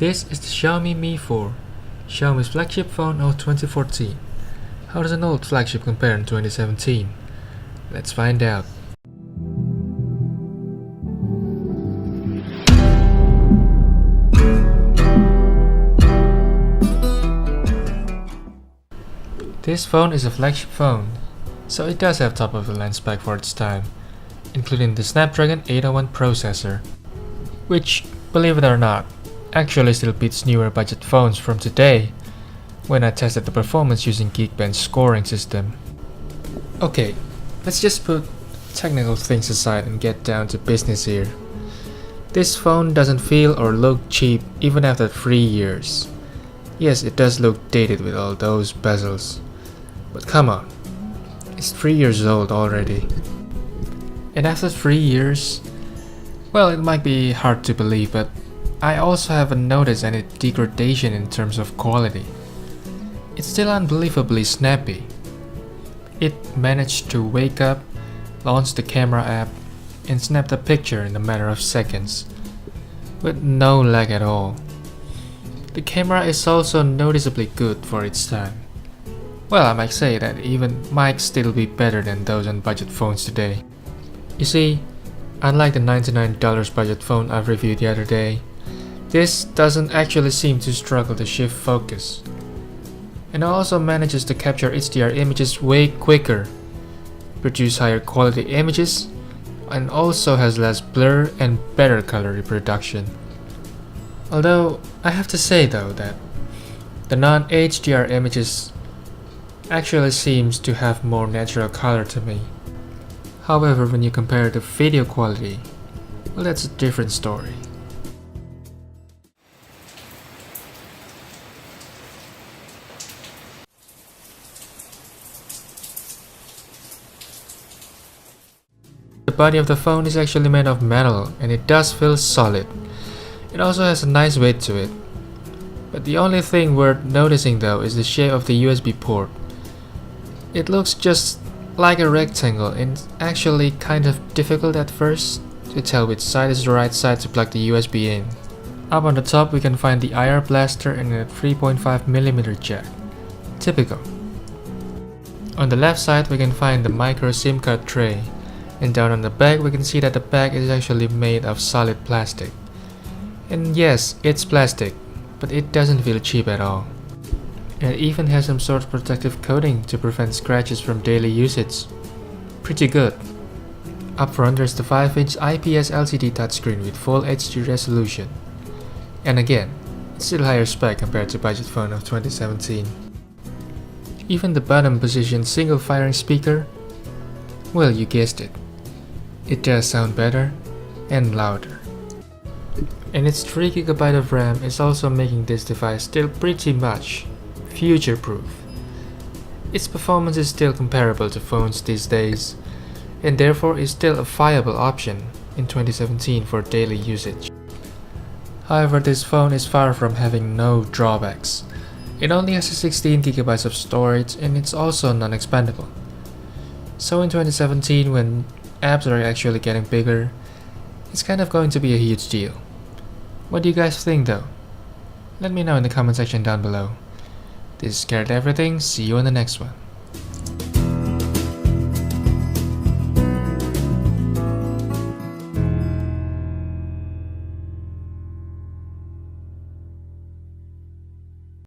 This is the Xiaomi Mi4, Xiaomi's flagship phone of 2014. How does an old flagship compare in 2017? Let's find out. This phone is a flagship phone, so it does have top-of-the-line spec for its time, including the Snapdragon 801 processor, which, believe it or not, actually still beats newer budget phones from today when I tested the performance using Geekbench scoring system. Okay, let's just put technical things aside and get down to business here. This phone doesn't feel or look cheap even after 3 years. Yes, it does look dated with all those bezels, but come on, it's 3 years old already. And after 3 years, well, it might be hard to believe, but I also haven't noticed any degradation in terms of quality. It's still unbelievably snappy. It managed to wake up, launch the camera app, and snap the picture in a matter of seconds, with no lag at all. The camera is also noticeably good for its time. Well, I might say that even might still be better than those on budget phones today. You see, unlike the $99 budget phone I reviewed the other day, this doesn't actually seem to struggle to shift focus. And also manages to capture HDR images way quicker, produce higher quality images, and also has less blur and better color reproduction. Although, I have to say though that the non-HDR images actually seems to have more natural color to me. However, when you compare the video quality, well, that's a different story. The body of the phone is actually made of metal and it does feel solid. It also has a nice weight to it. But the only thing worth noticing though is the shape of the USB port. It looks just like a rectangle and it's actually kind of difficult at first to tell which side is the right side to plug the USB in. Up on the top we can find the IR blaster and a 3.5mm jack. Typical. On the left side we can find the micro SIM card tray. And down on the back we can see that the back is actually made of solid plastic. And yes, it's plastic, but it doesn't feel cheap at all. And it even has some sort of protective coating to prevent scratches from daily usage. Pretty good. Up front there's the 5-inch IPS LCD touchscreen with full HD resolution. And again, it's still higher spec compared to budget phone of 2017. Even the bottom position single firing speaker, well, you guessed it. It does sound better and louder. And its 3GB of RAM is also making this device still pretty much future-proof. Its performance is still comparable to phones these days, and therefore is still a viable option in 2017 for daily usage. However, this phone is far from having no drawbacks. It only has 16GB of storage and it's also non-expandable. So in 2017, when apps are actually getting bigger, it's kind of going to be a huge deal. What do you guys think though? Let me know in the comment section down below. This is Carrot Everything, see you in the next one.